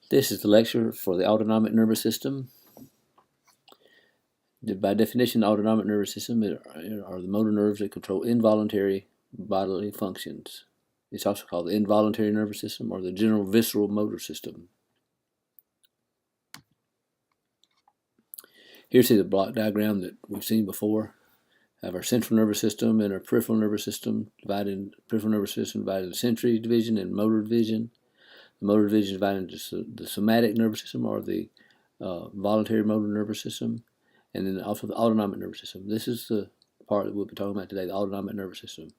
This is the lecture for the autonomic nervous system. By definition, the autonomic nervous system are the motor nerves that control involuntary bodily functions. It's also called the involuntary nervous system or the general visceral motor system. Here's the block diagram that we've seen before. We have our central nervous system and our peripheral nervous system divided into sensory division and motor division. The motor division is divided into the somatic nervous system or the voluntary motor nervous system, and then also the autonomic nervous system. This is the part that we'll be talking about today, the autonomic nervous system.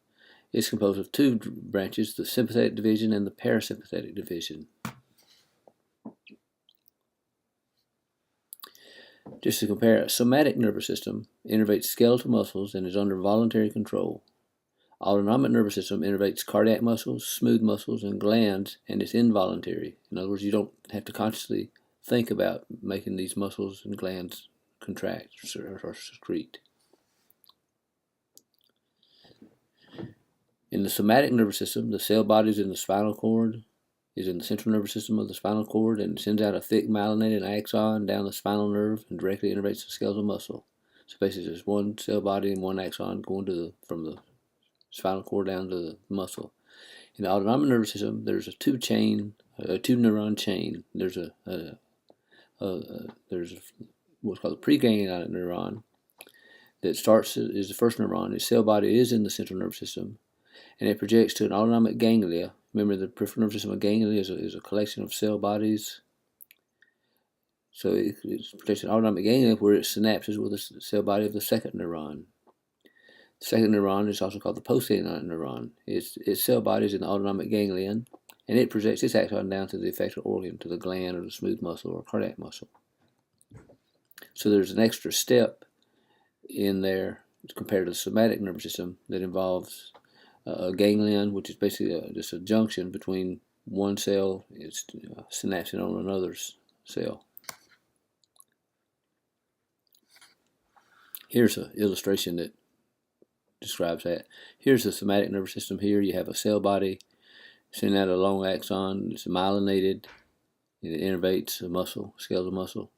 It's composed of two branches, the sympathetic division and the parasympathetic division. Just to compare, a somatic nervous system innervates skeletal muscles and is under voluntary control. Autonomic nervous system innervates cardiac muscles, smooth muscles, and glands, and it's involuntary. In other words, you don't have to consciously think about making these muscles and glands contract or secrete. In the somatic nervous system, the cell bodies in the spinal cord is in the central nervous system of the spinal cord and sends out a thick myelinated axon down the spinal nerve and directly innervates the skeletal muscle. So basically, there's one cell body and one axon going from the spinal cord down to the muscle. In the autonomic nervous system, there's a two neuron chain. There's what's called a preganglionic neuron that is the first neuron. Its cell body is in the central nervous system, and it projects to an autonomic ganglia. Remember, the peripheral nervous system of ganglia is a collection of cell bodies. So it projects an autonomic ganglia where it synapses with the cell body of the second neuron. The second neuron is also called the postganglionic neuron. Its cell body is in the autonomic ganglion, and it projects its axon down to the effector organ, to the gland or the smooth muscle or cardiac muscle. So there's an extra step in there compared to the somatic nervous system that involves a ganglion, which is basically just a junction between one cell synapsing on another's cell. Here's an illustration that describes that. Here's the somatic nervous system. Here you have a cell body sending out a long axon. It's myelinated, and it innervates a muscle, skeletal muscle.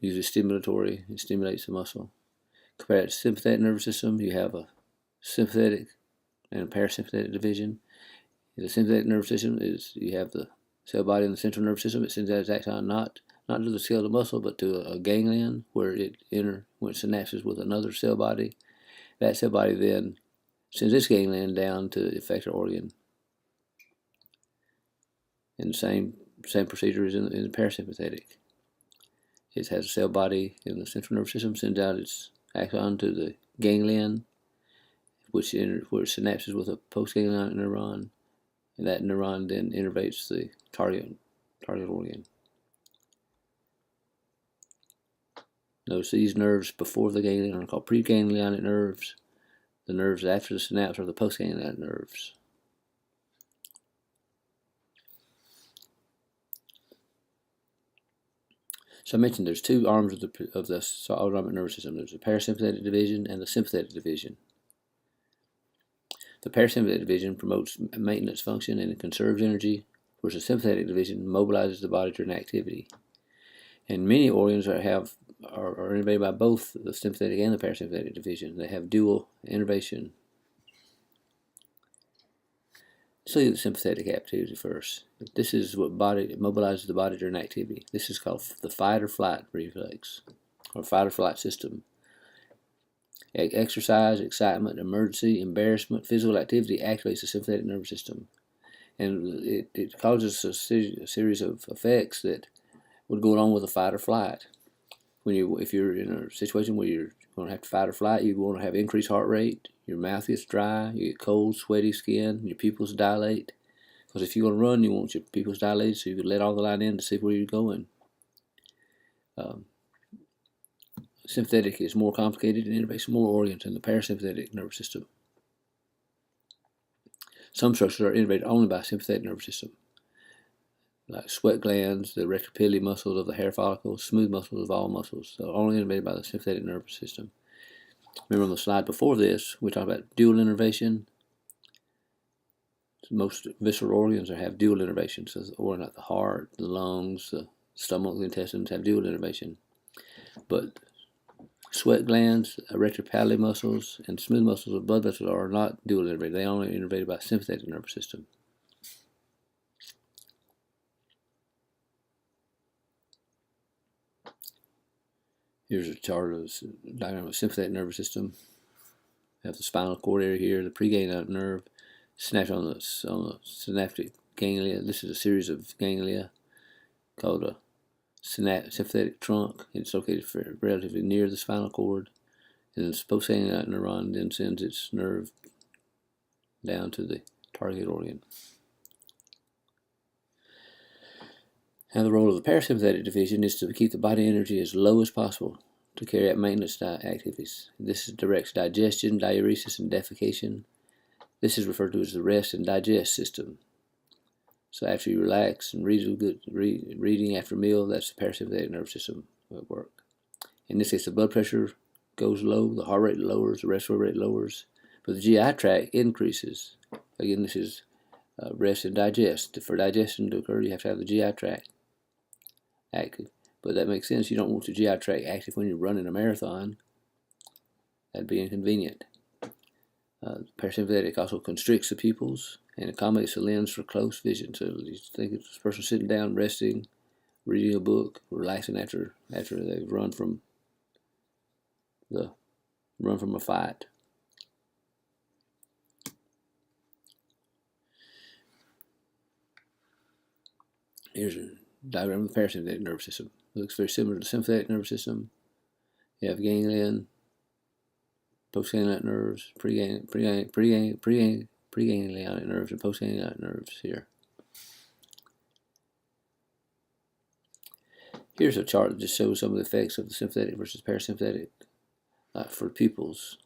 Usually stimulatory, it stimulates the muscle. Compared to the sympathetic nervous system, you have a sympathetic and a parasympathetic division. In the sympathetic nervous system you have the cell body in the central nervous system. It sends out its axon not to the skeletal muscle, but to a ganglion where it synapses with another cell body. That cell body then sends its ganglion down to the effector organ. And the same procedure is in the parasympathetic. It has a cell body in the central nervous system, sends out its axon to the ganglion, where it synapses with a postganglionic neuron, and that neuron then innervates the target organ. Notice these nerves before the ganglion are called preganglionic nerves. The nerves after the synapse are the postganglionic nerves. So I mentioned there's two arms of the autonomic nervous system. There's the parasympathetic division and the sympathetic division. The parasympathetic division promotes maintenance function and it conserves energy, whereas the sympathetic division mobilizes the body during activity. And many organs are innervated by both the sympathetic and the parasympathetic division. They have dual innervation. Let's look at the sympathetic activity first. This is what mobilizes the body during activity. This is called the fight or flight reflex, or fight or flight system. Exercise, excitement, emergency, embarrassment, physical activity activates the sympathetic nervous system, and it causes a series of effects that would go along with a fight or flight. If you're in a situation where you're going to have to fight or flight, you want to have increased heart rate, your mouth gets dry, you get cold, sweaty skin, your pupils dilate. Because if you're going to run, you want your pupils dilated so you can let all the light in to see where you're going. Sympathetic is more complicated and innervates more organs than the parasympathetic nervous system. Some structures are innervated only by the sympathetic nervous system, like sweat glands, the retrapillary muscles of the hair follicles, smooth muscles of all muscles. So only innervated by the sympathetic nervous system. Remember on the slide before this, we talked about dual innervation. most visceral organs have dual innervation. So the organ like the heart, the lungs, the stomach, the intestines have dual innervation. But sweat glands, erector pili muscles, and smooth muscles of blood vessels are not dual innervated. They are only innervated by sympathetic nervous system. Here's a chart of diagram of sympathetic nervous system. We have the spinal cord area here, the preganglionic nerve, snapped on the synaptic ganglia. This is a series of ganglia called a sympathetic trunk. It's located relatively near the spinal cord. And the postganglionic neuron then sends its nerve down to the target organ. Now the role of the parasympathetic division is to keep the body energy as low as possible to carry out maintenance activities. This directs digestion, diuresis, and defecation. This is referred to as the rest and digest system. So after you relax and reading after a meal, that's the parasympathetic nervous system at work. In this case, the blood pressure goes low, the heart rate lowers, the respiratory rate lowers, but the GI tract increases. Again, this is rest and digest. For digestion to occur, you have to have the GI tract active. But that makes sense. You don't want the GI tract active when you're running a marathon. That'd be inconvenient. Parasympathetic also constricts the pupils and accommodates the lens for close vision. So you think it's this person sitting down, resting, reading a book, relaxing after they've run from a fight. Here's a diagram of the parasympathetic nervous system. It looks very similar to the sympathetic nervous system. You have ganglion, postganglionic nerves, preganglionic nerves, and postganglionic nerves here. Here's a chart that just shows some of the effects of the sympathetic versus parasympathetic for pupils.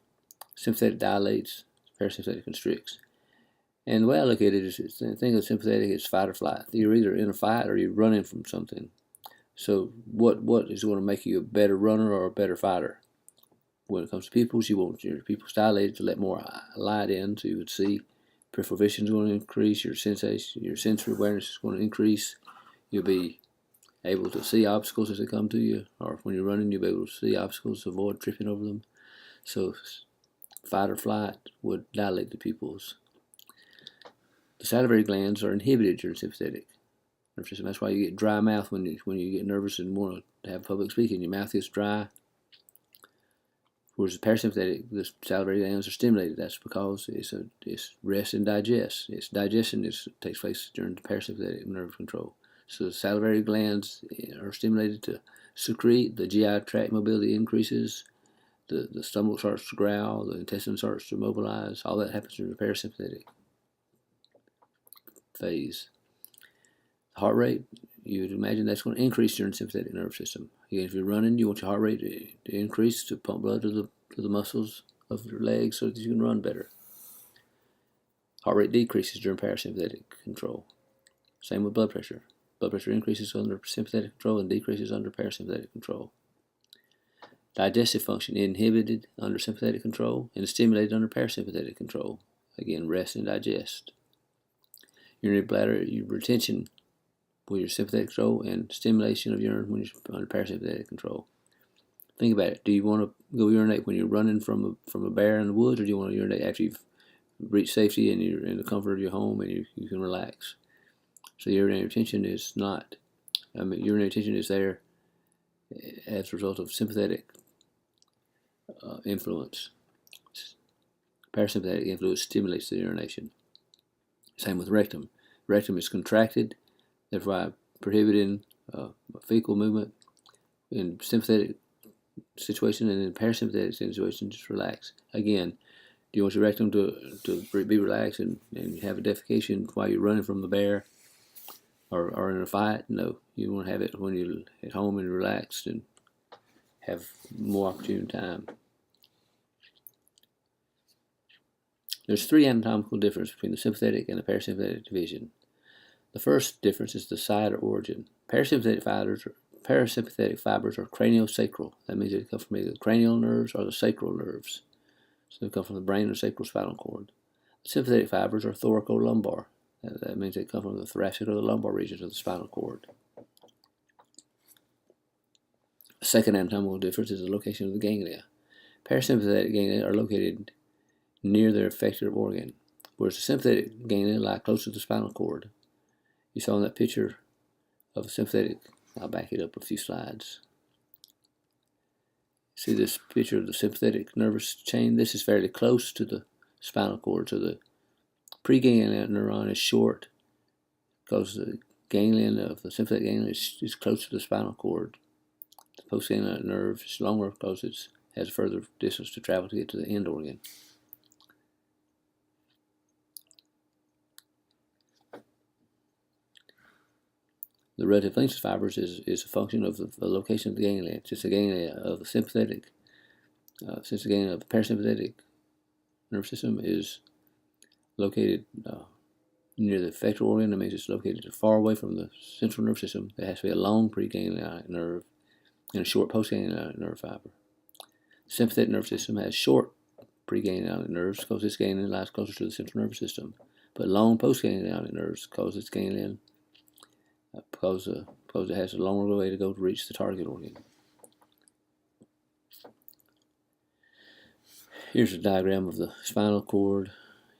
Sympathetic dilates, parasympathetic constricts. And the way I look at it is, think of sympathetic as fight or flight. You're either in a fight or you're running from something. So what is going to make you a better runner or a better fighter? When it comes to pupils, you want your pupils dilated to let more light in, so you would see. Peripheral vision is going to increase. Your sensory awareness is going to increase. You'll be able to see obstacles as they come to you, or when you're running, you'll be able to see obstacles, avoid tripping over them. So fight or flight would dilate the pupils. The salivary glands are inhibited during sympathetic nervous system. That's why you get dry mouth when you get nervous and want to have public speaking. Your mouth gets dry. Whereas the parasympathetic, the salivary glands are stimulated. That's because it's rest and digest. Its digestion takes place during the parasympathetic nerve control. So the salivary glands are stimulated to secrete. The GI tract mobility increases. The stomach starts to growl. The intestine starts to mobilize. All that happens during the parasympathetic phase. The heart rate, you would imagine that's going to increase during the sympathetic nervous system. Again, if you're running, you want your heart rate to increase to pump blood to the muscles of your legs so that you can run better. Heart rate decreases during parasympathetic control. Same with blood pressure. Blood pressure increases under sympathetic control and decreases under parasympathetic control. Digestive function inhibited under sympathetic control and stimulated under parasympathetic control. Again, rest and digest. Urinary bladder retention with your sympathetic control and stimulation of urine when you're under parasympathetic control. Think about it. Do you want to go urinate when you're running from a bear in the woods, or do you want to urinate after you've reached safety and you're in the comfort of your home and you can relax? So urinary retention is urinary retention is there as a result of sympathetic influence. Parasympathetic influence stimulates the urination. Same with rectum. Rectum is contracted, therefore prohibiting fecal movement. In sympathetic situation and in parasympathetic situation, just relax. Again, do you want your rectum to be relaxed and have a defecation while you're running from the bear or in a fight? No. You want to have it when you're at home and relaxed and have more opportune time. There's three anatomical differences between the sympathetic and the parasympathetic division. The first difference is the side or origin. Parasympathetic fibers are craniosacral. That means they come from either the cranial nerves or the sacral nerves. So they come from the brain or sacral spinal cord. The sympathetic fibers are thoracolumbar. That means they come from the thoracic or the lumbar regions of the spinal cord. The second anatomical difference is the location of the ganglia. Parasympathetic ganglia are located near their effector organ, whereas the sympathetic ganglia lie close to the spinal cord. You saw in that picture of a sympathetic, I'll back it up a few slides. See this picture of the sympathetic nervous chain? This is fairly close to the spinal cord, so the preganglion neuron is short because the ganglion of the sympathetic ganglion is close to the spinal cord. The postganglionic nerve is longer because it has further distance to travel to get to the end organ. The relative length of fibers is a function of the location of the ganglia. Since the ganglia of the sympathetic, since the ganglia of the parasympathetic nervous system is located near the effector organ, that means it's located far away from the central nervous system. There has to be a long preganglionic nerve and a short postganglionic nerve fiber. The sympathetic nervous system has short preganglionic nerves because its ganglion lies closer to the central nervous system, but long postganglionic nerves cause its ganglion because it has a longer way to go to reach the target organ. Here's a diagram of the spinal cord.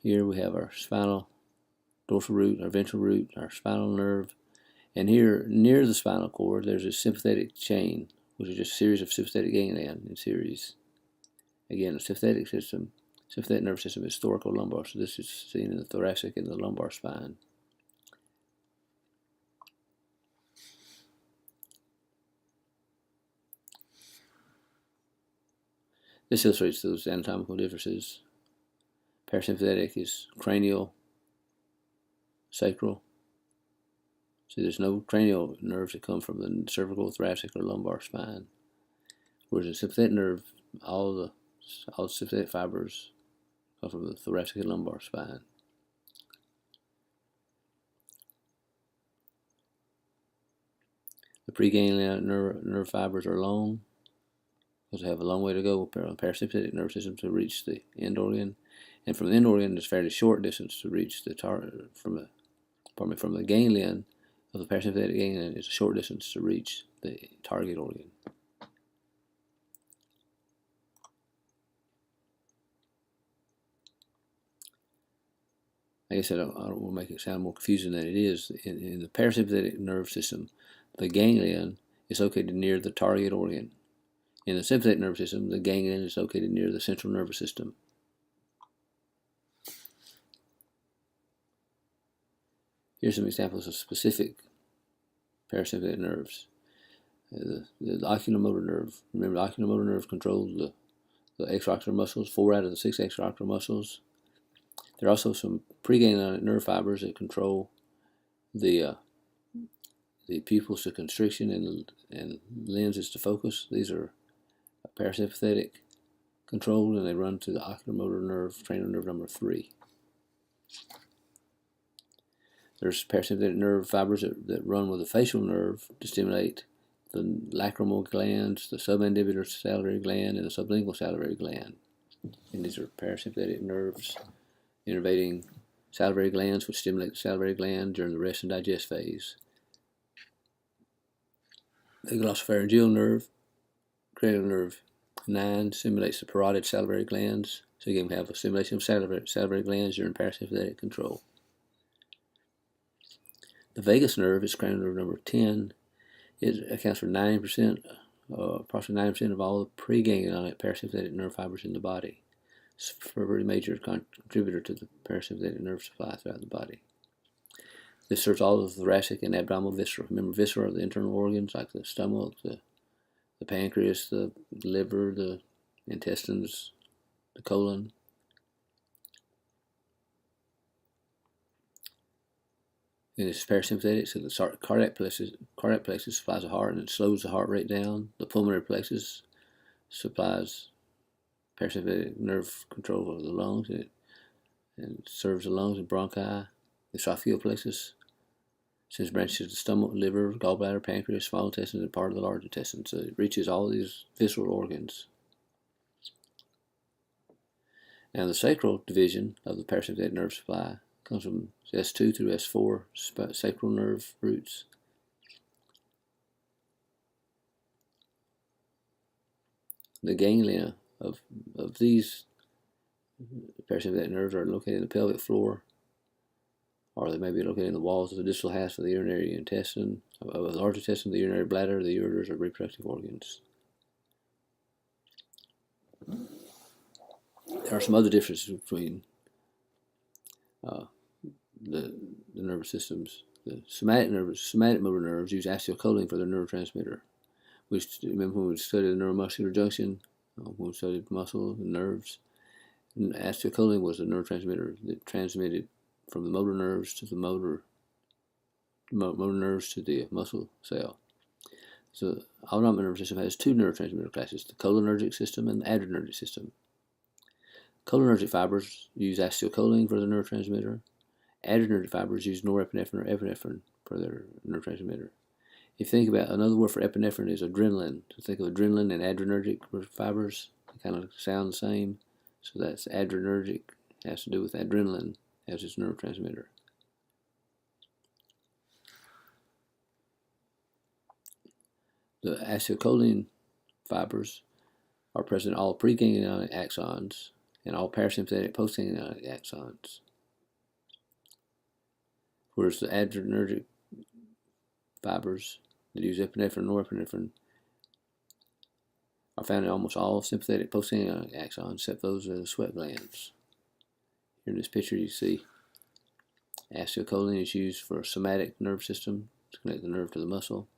Here we have our spinal dorsal root, our ventral root, our spinal nerve, and here near the spinal cord there's a sympathetic chain, which is just a series of sympathetic ganglia in series. Again, the sympathetic nervous system is thoracolumbar, so this is seen in the thoracic and the lumbar spine. This illustrates those anatomical differences. Parasympathetic is cranial, sacral. See, there's no cranial nerves that come from the cervical, thoracic, or lumbar spine. Whereas the sympathetic nerve, all the sympathetic fibers come from the thoracic and lumbar spine. The preganglionic nerve fibers are long, because they have a long way to go from the parasympathetic nervous system to reach the end organ, and from the end organ there's fairly short distance to reach the from the ganglion of the parasympathetic ganglion is a short distance to reach the target organ. Like I said, I don't want to make it sound more confusing than it is. In the parasympathetic nerve system, the ganglion is located near the target organ. In the sympathetic nervous system, the ganglion is located near the central nervous system. Here's some examples of specific parasympathetic nerves. The oculomotor nerve. Remember, the oculomotor nerve controls the extraocular muscles, 4 out of the 6 extraocular muscles. There are also some preganglionic nerve fibers that control the pupils to constriction and lenses to focus. These are parasympathetic controlled, and they run to the oculomotor nerve, cranial nerve number 3. There's parasympathetic nerve fibers that run with the facial nerve to stimulate the lacrimal glands, the submandibular salivary gland, and the sublingual salivary gland. And these are parasympathetic nerves innervating salivary glands, which stimulate the salivary gland during the rest and digest phase. The glossopharyngeal nerve, cranial nerve 9, stimulates the parotid salivary glands, so you can have a stimulation of salivary glands during parasympathetic control. The vagus nerve is cranial nerve number 10. It accounts for 90%, approximately 90% of all the preganglionic parasympathetic nerve fibers in the body. It's a very major contributor to the parasympathetic nerve supply throughout the body. This serves all of the thoracic and abdominal viscera. Remember, viscera are the internal organs like the stomach, the pancreas, the liver, the intestines, the colon. And it's parasympathetic, so the cardiac plexus supplies the heart and it slows the heart rate down. The pulmonary plexus supplies parasympathetic nerve control of the lungs and serves the lungs and bronchi. The esophageal plexus sends branches to the stomach, liver, gallbladder, pancreas, small intestines, and part of the large intestine. So it reaches all these visceral organs. Now the sacral division of the parasympathetic nerve supply, comes from S2 through S4 sacral nerve roots. The ganglia of these parasympathetic nerves are located in the pelvic floor, or they may be located in the walls of the distal half of the urinary intestine, of the large intestine, the urinary bladder, the ureters, or reproductive organs. There are some other differences between the nervous systems. The somatic motor nerves use acetylcholine for their neurotransmitter. Remember when we studied the neuromuscular junction, when we studied muscle and nerves, and acetylcholine was the neurotransmitter that transmitted from the motor nerves to the motor nerves to the muscle cell. So the autonomic nervous system has two neurotransmitter classes, the cholinergic system and the adrenergic system. Cholinergic fibers use acetylcholine for the neurotransmitter. Adrenergic fibers use norepinephrine or epinephrine for their neurotransmitter. If you think about another word for epinephrine is adrenaline. So think of adrenaline and adrenergic fibers. They kind of sound the same. So that's adrenergic, has to do with adrenaline as its neurotransmitter. The acetylcholine fibers are present in all preganglionic axons and all parasympathetic postganglionic axons, whereas the adrenergic fibers that use epinephrine and norepinephrine are found in almost all sympathetic postganglionic axons except those of the sweat glands. Here in this picture you see acetylcholine is used for a somatic nerve system to connect the nerve to the muscle.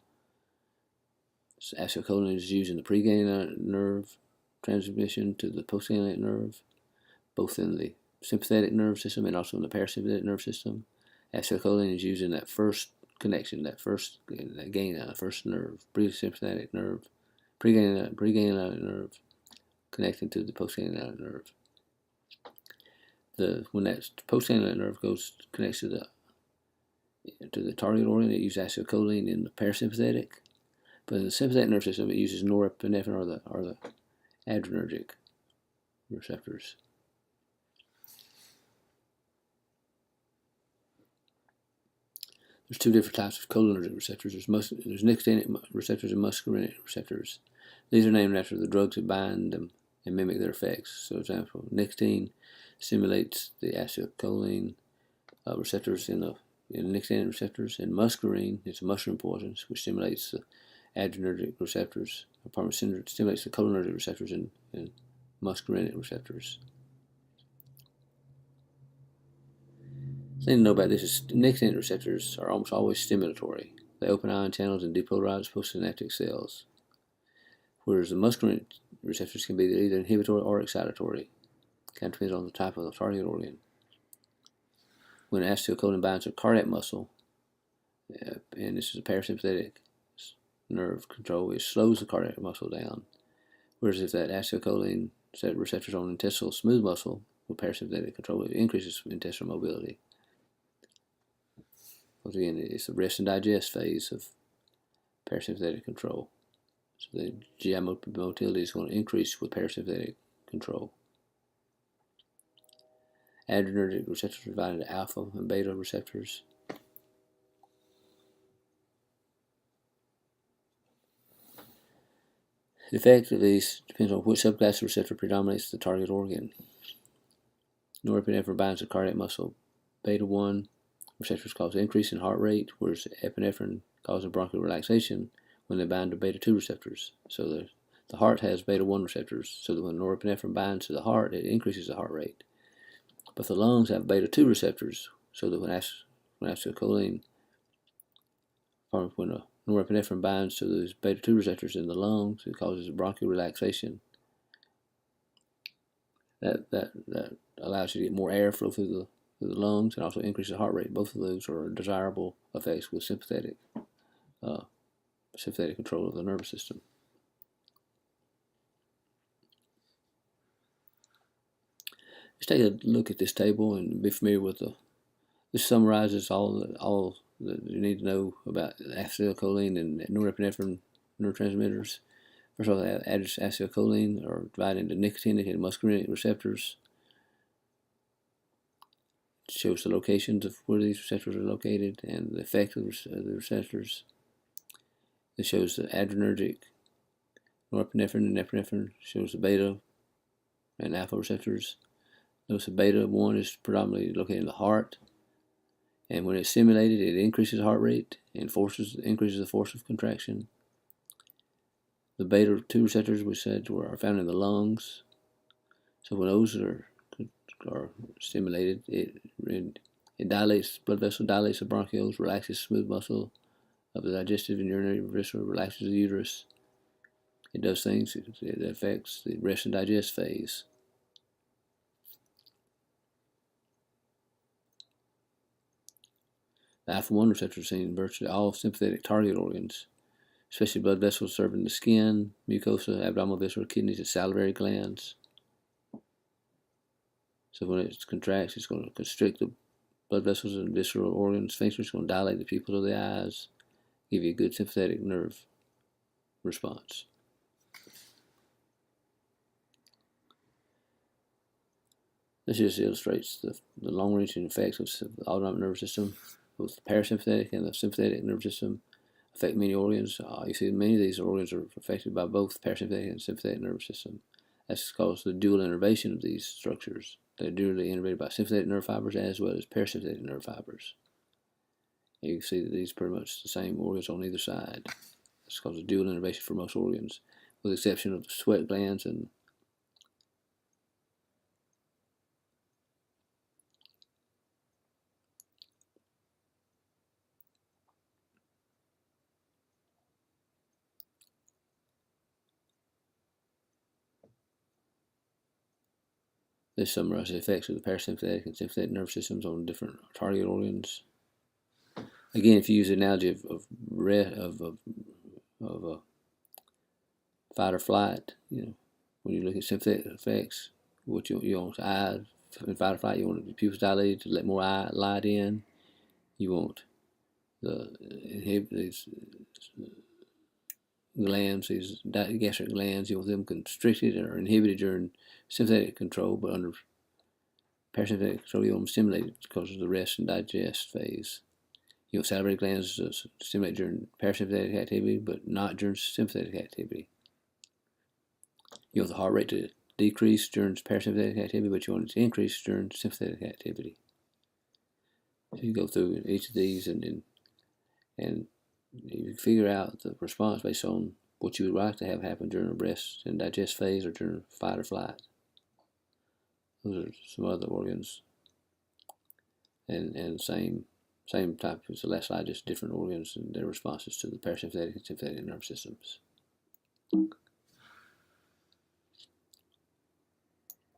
Acetylcholine is used in the preganglionic nerve transmission to the postganglionic nerve, both in the sympathetic nerve system and also in the parasympathetic nerve system. Acetylcholine is used in that first connection, that first ganglion, first nerve, presympathetic nerve, preganglionic nerve connecting to the postganglionic nerve. When that postganglionic nerve connects to the target organ, it uses acetylcholine in the parasympathetic. But in the sympathetic nerve system, it uses norepinephrine or the adrenergic receptors. There's two different types of cholinergic receptors. There's nicotinic receptors and muscarinic receptors. These are named after the drugs that bind them and mimic their effects. So, for example, nicotine stimulates the acetylcholine receptors in nicotinic receptors, and muscarine is a mushroom poison, which stimulates the adrenergic receptors. Stimulates the cholinergic receptors and muscarinic receptors. The thing to know about this is nicotinic receptors are almost always stimulatory. They open ion channels and depolarize postsynaptic cells, whereas the muscarinic receptors can be either inhibitory or excitatory. It kind of depends on the type of the target organ. When acetylcholine binds to cardiac muscle, and this is a parasympathetic nerve control, it slows the cardiac muscle down. Whereas if that acetylcholine receptors on intestinal smooth muscle with parasympathetic control, it increases intestinal mobility. Once again, it's the rest and digest phase of parasympathetic control. So the GI motility is going to increase with parasympathetic control. Adrenergic receptors are divided into alpha and beta receptors. The effect of these depends on which subclass of receptor predominates the target organ. Norepinephrine binds the cardiac muscle. Beta-1 receptors cause an increase in heart rate, whereas epinephrine causes bronchial relaxation when they bind to beta-2 receptors. So the heart has beta-1 receptors, so that when norepinephrine binds to the heart, it increases the heart rate. But the lungs have beta-2 receptors, so that when norepinephrine binds to those beta-2 receptors in the lungs, it causes bronchial relaxation. That allows you to get more airflow through the lungs and also increases the heart rate. Both of those are desirable effects with sympathetic control of the nervous system. Let's take a look at this table and be familiar with this summarizes all that you need to know about acetylcholine and norepinephrine neurotransmitters. First of all, acetylcholine are divided into nicotinic and muscarinic receptors. shows the locations of where these receptors are located and the effect of the receptors. It shows the adrenergic norepinephrine and epinephrine, shows the beta and alpha receptors. Notice the beta 1 is predominantly located in the heart, and when it's stimulated, it increases heart rate and increases the force of contraction. The beta 2 receptors, we said, are found in the lungs. So when those are stimulated, it dilates blood vessel, dilates the bronchioles, relaxes smooth muscle of the digestive and urinary vessel, relaxes the uterus. It does things. It affects the rest and digest phase. The alpha-1 receptor is seen in virtually all sympathetic target organs, especially blood vessels serving the skin, mucosa, abdominal viscera, kidneys, and salivary glands. So when it contracts, it's going to constrict the blood vessels and visceral organs. Sphincter is going to dilate the pupils of the eyes, give you a good sympathetic nerve response. This just illustrates the long-reaching effects of the autonomic nervous system. Both the parasympathetic and the sympathetic nervous system affect many organs. You see many of these organs are affected by both parasympathetic and sympathetic nervous system. That's caused the dual innervation of these structures. They're dually innervated by sympathetic nerve fibers as well as parasympathetic nerve fibers. And you can see that these are pretty much the same organs on either side. It's caused a dual innervation for most organs, with the exception of the sweat glands and this summarizes the effects of the parasympathetic and sympathetic nervous systems on different target organs. Again, if you use the analogy of fight or flight, when you look at sympathetic effects, what you want eye in fight or flight, you want the pupils dilated to let more light in. You want these glands, these gastric glands, you want them constricted or inhibited during sympathetic control, but under parasympathetic control, you want them stimulated because of the rest and digest phase. You want salivary glands to stimulate during parasympathetic activity, but not during sympathetic activity. You want the heart rate to decrease during parasympathetic activity, but you want it to increase during sympathetic activity. So you go through each of these and you figure out the response based on what you would like to have happen during a rest and digest phase or during fight or flight. Those are some other organs, and same type as the last slide, just different organs and their responses to the parasympathetic and sympathetic nerve systems.